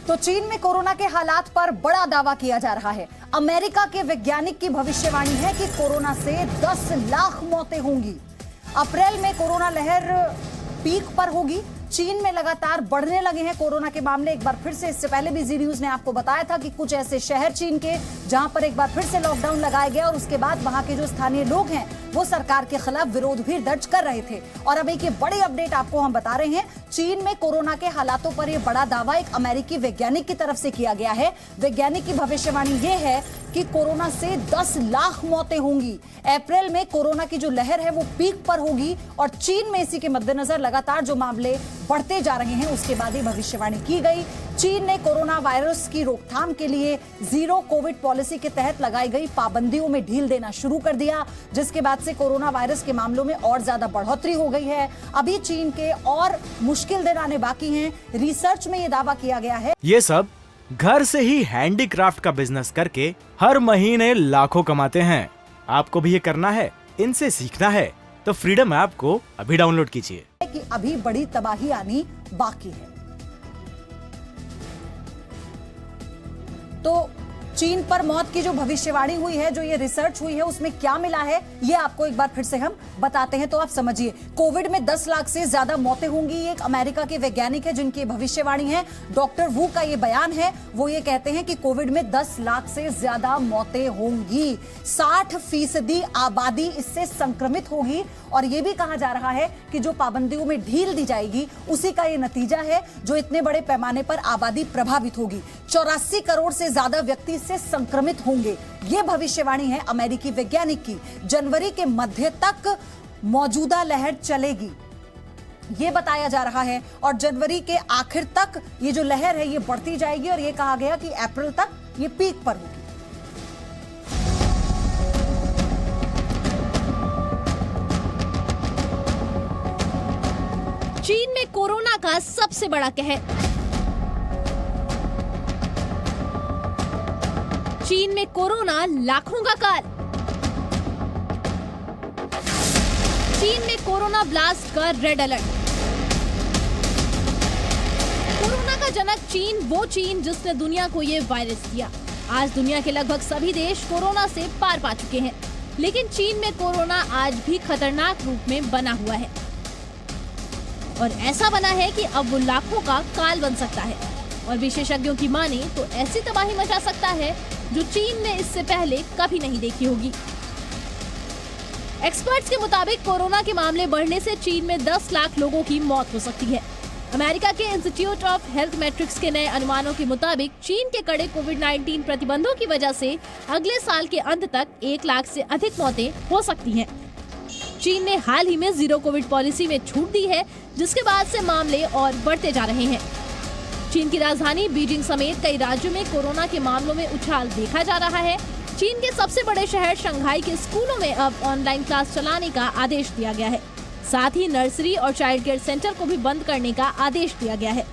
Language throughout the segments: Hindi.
तो चीन में कोरोना के हालात पर बड़ा दावा किया जा रहा है। अमेरिका के वैज्ञानिक की भविष्यवाणी है कि कोरोना से 10 लाख मौतें होंगी। अप्रैल में कोरोना लहर पीक पर होगी। चीन में लगातार बढ़ने लगे हैं कोरोना के मामले। एक बार फिर से, इससे पहले भी जी न्यूज ने आपको बताया था कि कुछ ऐसे शहर चीन के जहां पर एक बार फिर से लॉकडाउन लगाया गया और उसके बाद वहां के जो स्थानीय लोग हैं वो सरकार के खिलाफ विरोध भी दर्ज कर रहे थे। और अब एक ये बड़ी अपडेट आपको हम बता रहे हैं। चीन में कोरोना के हालातों पर यह बड़ा दावा एक अमेरिकी वैज्ञानिक की तरफ से किया गया है। वैज्ञानिक की भविष्यवाणी ये है कि कोरोना से 10 लाख मौतें होंगी। अप्रैल में कोरोना की जो लहर है वो पीक पर होगी और चीन में इसी के मद्देनजर लगातार जो मामले बढ़ते जा रहे हैं उसके बाद ही भविष्यवाणी की गई। चीन ने कोरोना वायरस की रोकथाम के लिए जीरो कोविड पॉलिसी के तहत लगाई गई पाबंदियों में ढील देना शुरू कर दिया, जिसके बाद से कोरोना वायरस के मामलों में और ज्यादा बढ़ोतरी हो गई है। अभी चीन के और मुश्किल दिन आने बाकी हैं। रिसर्च में यह दावा किया गया है। ये सब घर से ही हैंडीक्राफ्ट का बिजनेस करके हर महीने लाखों कमाते हैं। आपको भी ये करना है, इनसे सीखना है तो फ्रीडम ऐप को अभी डाउनलोड कीजिए। कि अभी बड़ी तबाही आनी बाकी है। तो चीन पर मौत की जो भविष्यवाणी हुई है, जो ये रिसर्च हुई है, उसमें क्या मिला है ये आपको एक बार फिर से हम बताते हैं तो आप समझिए। कोविड में 10 लाख से ज्यादा मौतें होंगी। एक अमेरिका के वैज्ञानिक है जिनकी भविष्यवाणी है। डॉक्टर वू का ये बयान है। वो ये कहते हैं कि कोविड में 10 लाख से ज्यादा मौतें होंगी। 60% आबादी इससे संक्रमित होगी और ये भी कहा जा रहा है कि जो पाबंदियों में ढील दी जाएगी उसी का ये नतीजा है जो इतने बड़े पैमाने पर आबादी प्रभावित होगी। 84 करोड़ से ज्यादा व्यक्ति से संक्रमित होंगे। यह भविष्यवाणी है अमेरिकी वैज्ञानिक की। जनवरी के मध्य तक मौजूदा लहर चलेगी, यह बताया जा रहा है और जनवरी के आखिर तक ये जो लहर है ये बढ़ती जाएगी और यह कहा गया कि अप्रैल तक ये पीक पर होगी। चीन में कोरोना का सबसे बड़ा कहर। चीन में कोरोना लाखों का काल। चीन में कोरोना ब्लास्ट का रेड अलर्ट। कोरोना का जनक चीन, वो चीन जिसने दुनिया को ये वायरस दिया। आज दुनिया के लगभग सभी देश कोरोना से पार पा चुके हैं, लेकिन चीन में कोरोना आज भी खतरनाक रूप में बना हुआ है और ऐसा बना है कि अब वो लाखों का काल बन सकता है और विशेषज्ञों की माने तो ऐसी तबाही मचा सकता है जो चीन ने इससे पहले कभी नहीं देखी होगी। एक्सपर्ट्स के मुताबिक कोरोना के मामले बढ़ने से चीन में 10 लाख लोगों की मौत हो सकती है। अमेरिका के इंस्टीट्यूट ऑफ हेल्थ मैट्रिक्स के नए अनुमानों के मुताबिक चीन के कड़े कोविड-19 प्रतिबंधों की वजह से अगले साल के अंत तक 1 लाख से अधिक मौतें हो सकती हैं। चीन ने हाल ही में जीरो कोविड पॉलिसी में छूट दी है, जिसके बाद से मामले और बढ़ते जा रहे हैं। चीन की राजधानी बीजिंग समेत कई राज्यों में कोरोना के मामलों में उछाल देखा जा रहा है। चीन के सबसे बड़े शहर शंघाई के स्कूलों में अब ऑनलाइन क्लास चलाने का आदेश दिया गया है। साथ ही नर्सरी और चाइल्ड केयर सेंटर को भी बंद करने का आदेश दिया गया है।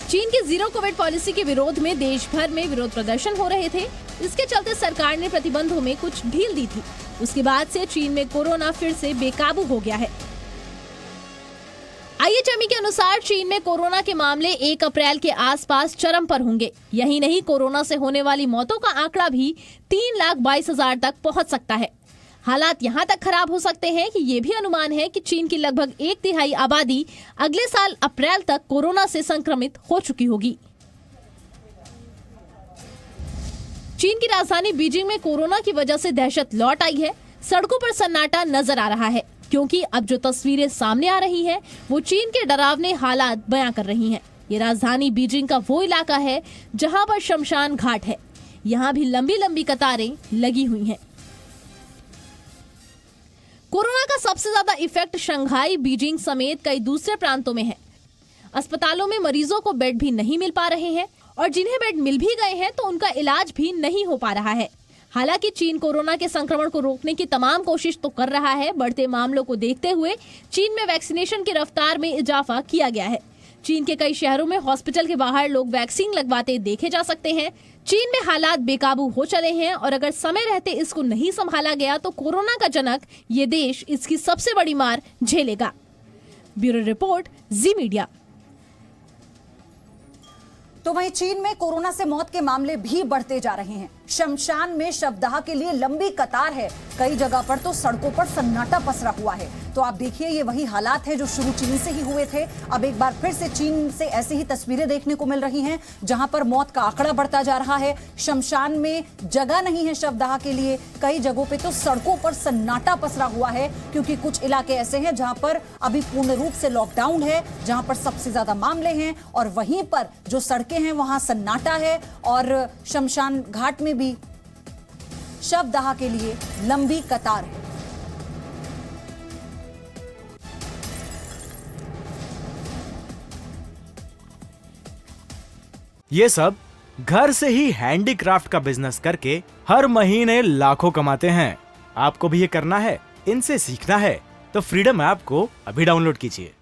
चीन की जीरो कोविड पॉलिसी के विरोध में देश भर में विरोध प्रदर्शन हो रहे थे। इसके चलते सरकार ने प्रतिबंधों में कुछ ढील दी थी। उसके बाद से चीन में कोरोना फिर से बेकाबू हो गया है। IHME के अनुसार चीन में कोरोना के मामले 1 अप्रैल के आसपास चरम पर होंगे। यही नहीं, कोरोना से होने वाली मौतों का आंकड़ा भी 3,22,000 तक पहुंच सकता है। हालात यहां तक खराब हो सकते हैं कि ये भी अनुमान है कि चीन की लगभग 1/3 आबादी अगले साल अप्रैल तक कोरोना से संक्रमित हो चुकी होगी। चीन की राजधानी बीजिंग में कोरोना की वजह से दहशत लौट आई है। सड़कों पर सन्नाटा नजर आ रहा है क्योंकि अब जो तस्वीरें सामने आ रही हैं वो चीन के डरावने हालात बयां कर रही हैं। ये राजधानी बीजिंग का वो इलाका है जहां पर शमशान घाट है। यहाँ भी लंबी लंबी कतारें लगी हुई हैं। कोरोना का सबसे ज्यादा इफेक्ट शंघाई, बीजिंग समेत कई दूसरे प्रांतों में है। अस्पतालों में मरीजों को बेड भी नहीं मिल पा रहे हैं और जिन्हें बेड मिल भी गए हैं तो उनका इलाज भी नहीं हो पा रहा है। हालांकि चीन कोरोना के संक्रमण को रोकने की तमाम कोशिश तो कर रहा है। बढ़ते मामलों को देखते हुए चीन में वैक्सीनेशन की रफ्तार में इजाफा किया गया है। चीन के कई शहरों में हॉस्पिटल के बाहर लोग वैक्सीन लगवाते देखे जा सकते हैं। चीन में हालात बेकाबू हो चले हैं और अगर समय रहते इसको नहीं संभाला गया तो कोरोना का जनक ये देश इसकी सबसे बड़ी मार झेलेगा। ब्यूरो रिपोर्ट, जी मीडिया। तो वहीं चीन में कोरोना से मौत के मामले भी बढ़ते जा रहे हैं। शमशान में शवदाह के लिए लंबी कतार है। कई जगह पर तो सड़कों पर सन्नाटा पसरा हुआ है। तो आप देखिए, ये वही हालात है जो शुरू चीन से ही हुए थे। अब एक बार फिर से चीन से ऐसी ही तस्वीरें देखने को मिल रही हैं, जहां पर मौत का आंकड़ा बढ़ता जा रहा है। शमशान में जगह नहीं है शवदाह के लिए। कई जगहों पे तो सड़कों पर सन्नाटा पसरा हुआ है, क्योंकि कुछ इलाके ऐसे हैं जहां पर अभी पूर्ण रूप से लॉकडाउन है, जहां पर सबसे ज्यादा मामले हैं, और वहीं पर जो सड़कें हैं वहां सन्नाटा है, और शमशान घाट में भी शवदाह के लिए लंबी कतार है। ये सब घर से ही हैंडीक्राफ्ट का बिजनेस करके हर महीने लाखों कमाते हैं। आपको भी ये करना है, इनसे सीखना है, तो फ्रीडम ऐप को अभी डाउनलोड कीजिए।